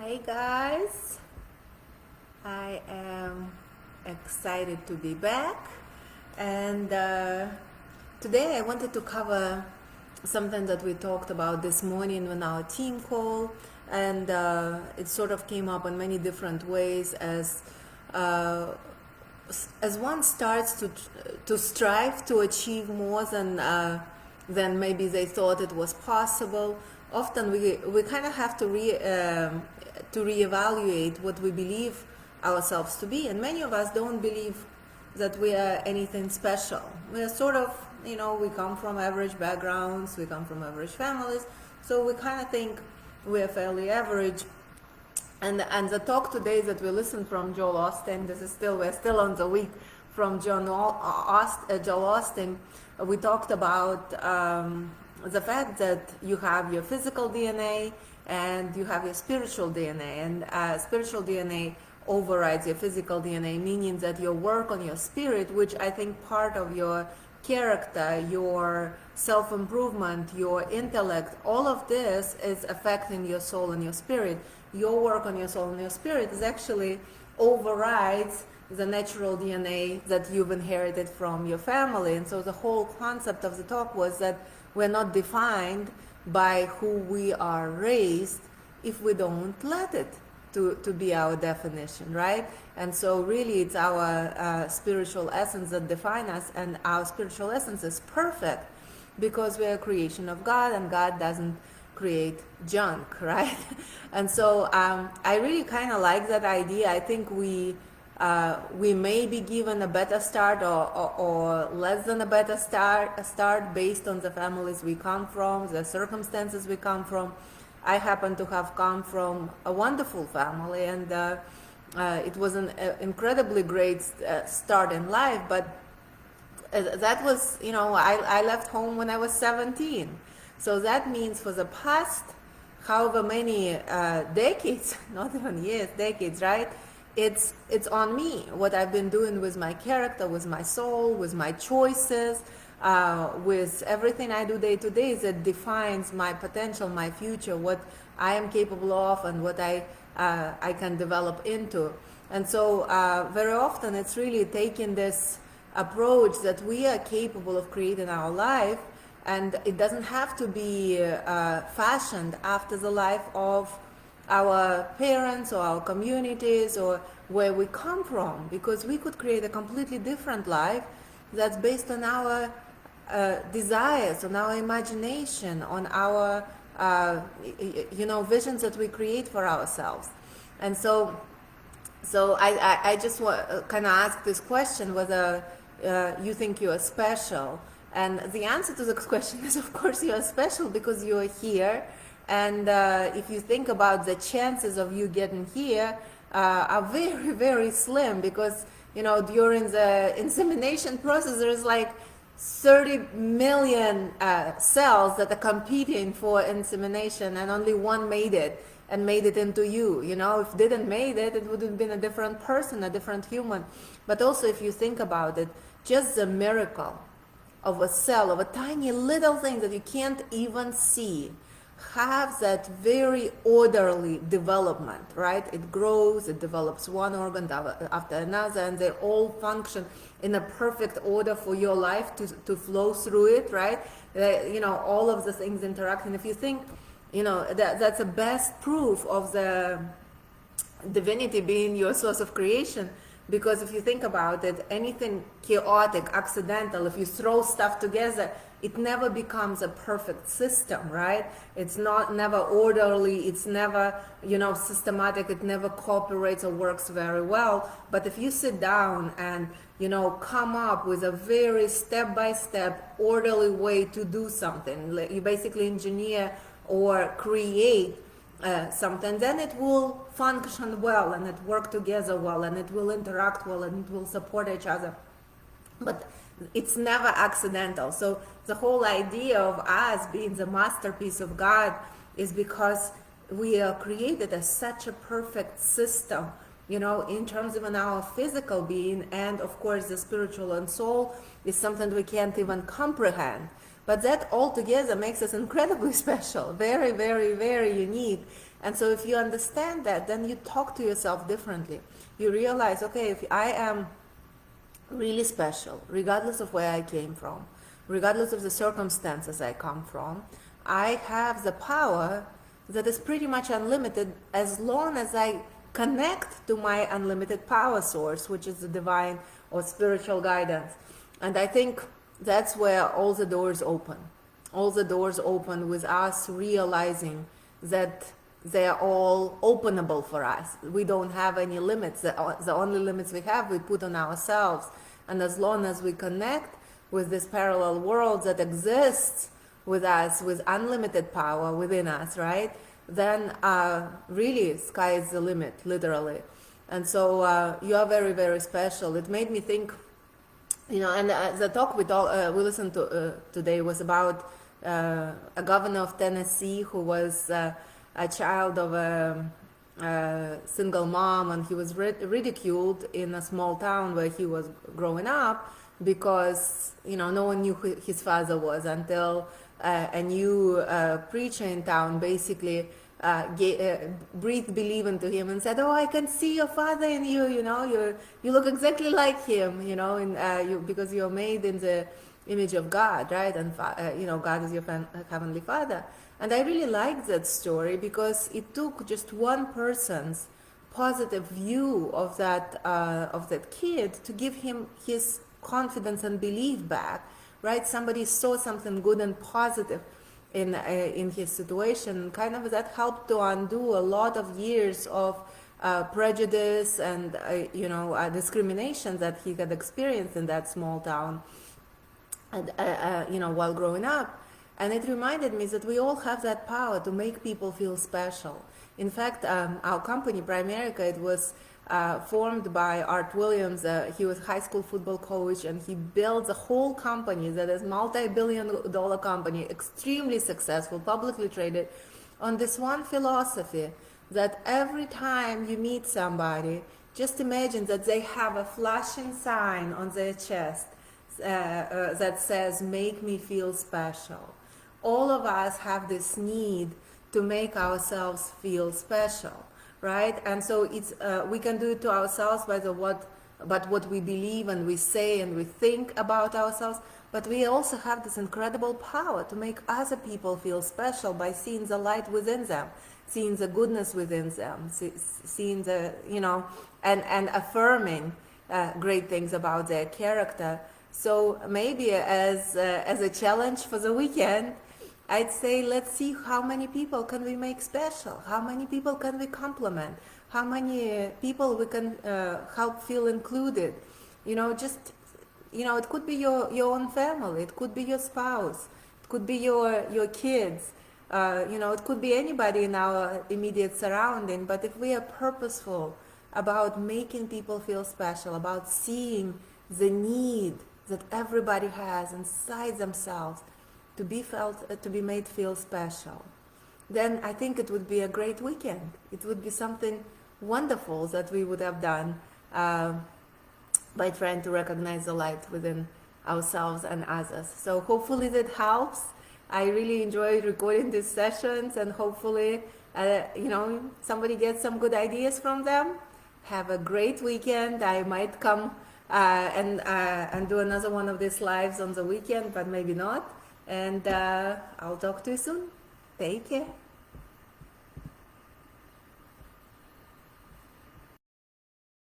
Hi guys, I am excited to be back, and today I wanted to cover something that we talked about this morning on our team call, and it sort of came up in many different ways uh, as one starts to strive to achieve more than maybe they thought it was possible. Often we kind of have to reevaluate what we believe ourselves to be, and many of us don't believe that we are anything special. We are sort of, we come from average backgrounds, we come from average families, so we kind of think we are fairly average. And the talk today that we listened from Joel Osteen, we're still on the week from Joel Osteen. We talked about the fact that you have your physical DNA and you have your spiritual DNA, and spiritual DNA overrides your physical DNA, meaning that your work on your spirit, which I think part of your character, your self-improvement, your intellect, all of this is affecting your soul and your spirit. Your work on your soul and your spirit is actually overrides the natural DNA that you've inherited from your family. And so the whole concept of the talk was that we're not defined by who we are raised if we don't let it to be our definition, right? And so really it's our spiritual essence that define us, and our spiritual essence is perfect because we're a creation of God, and God doesn't create junk, right? And so I really kind of like that idea. I think we may be given a better start or less than a better start based on the families we come from, the circumstances we come from. I happen to have come from a wonderful family, and it was an incredibly great start in life, but that was, I left home when I was 17. So that means for the past however many decades, not even years, decades, right? It's on me, what I've been doing with my character, with my soul, with my choices, with everything I do day to day that defines my potential, my future, what I am capable of, and what I can develop into. And so very often it's really taking this approach that we are capable of creating our life, and it doesn't have to be fashioned after the life of our parents or our communities or where we come from, because we could create a completely different life that's based on our desires, on our imagination, on our visions that we create for ourselves. And so I just kind of ask this question, whether you think you are special. And the answer to the question is, of course, you are special because you are here. And if you think about the chances of you getting here are very, very slim, because, during the insemination process, there's like 30 million cells that are competing for insemination, and only one made it and made it into you. If it didn't made it, it would have been a different person, a different human. But also, if you think about it, just the miracle of a cell, of a tiny little thing that you can't even see, have that very orderly development, right? It grows, it develops one organ after another, and they all function in a perfect order for your life to flow through it, right? All of the things interact. And if you think, that's the best proof of the divinity being your source of creation. Because if you think about it, anything chaotic, accidental, if you throw stuff together, it never becomes a perfect system, right? It's never orderly, it's never, systematic, it never cooperates or works very well. But if you sit down and, come up with a very step-by-step, orderly way to do something, you basically engineer or create something, then it will function well, and it work together well, and it will interact well, and it will support each other. But it's never accidental. So the whole idea of us being the masterpiece of God is because we are created as such a perfect system, in terms of our physical being, and of course the spiritual and soul is something we can't even comprehend. But that altogether makes us incredibly special, very, very, very unique. And so if you understand that, then you talk to yourself differently. You realize, okay, if I am really special, regardless of where I came from, regardless of the circumstances I come from, I have the power that is pretty much unlimited as long as I connect to my unlimited power source, which is the divine or spiritual guidance. And I think that's where all the doors open. All the doors open with us realizing that they're all openable for us. We don't have any limits. The only limits we have, we put on ourselves. And as long as we connect with this parallel world that exists with us, with unlimited power within us, right? Then really, sky is the limit, literally. And so you are very, very special. It made me think, and the talk we listened to today was about a governor of Tennessee who was a child of a single mom, and he was ridiculed in a small town where he was growing up because no one knew who his father was until a new preacher in town basically breathed belief into him and said, "Oh, I can see your father in you. You look exactly like him. Because you're made in the image of God, right? And God is your heavenly Father." And I really liked that story because it took just one person's positive view of that kid to give him his confidence and belief back, right? Somebody saw something good and positive in his situation. Kind of that helped to undo a lot of years of prejudice and discrimination that he had experienced in that small town, and while growing up. And it reminded me that we all have that power to make people feel special. In fact, our company, Primerica, it was formed by Art Williams. He was a high school football coach, and he built a whole company that is multi-billion-dollar company, extremely successful, publicly traded, on this one philosophy that every time you meet somebody, just imagine that they have a flashing sign on their chest that says, "Make me feel special." All of us have this need to make ourselves feel special, right? And so it's we can do it to ourselves by what we believe and we say and we think about ourselves, but we also have this incredible power to make other people feel special by seeing the light within them, seeing the goodness within them, seeing the and affirming great things about their character. So maybe as a challenge for the weekend, I'd say, let's see how many people can we make special, how many people can we compliment, how many people we can help feel included. It could be your own family, it could be your spouse, it could be your kids, it could be anybody in our immediate surrounding. But if we are purposeful about making people feel special, about seeing the need that everybody has inside themselves to be made feel special, then I think it would be a great weekend. It would be something wonderful that we would have done by trying to recognize the light within ourselves and others. So hopefully that helps. I really enjoy recording these sessions, and hopefully somebody gets some good ideas from them. Have a great weekend. I might come and do another one of these lives on the weekend, but maybe not. And I'll talk to you soon. Take care.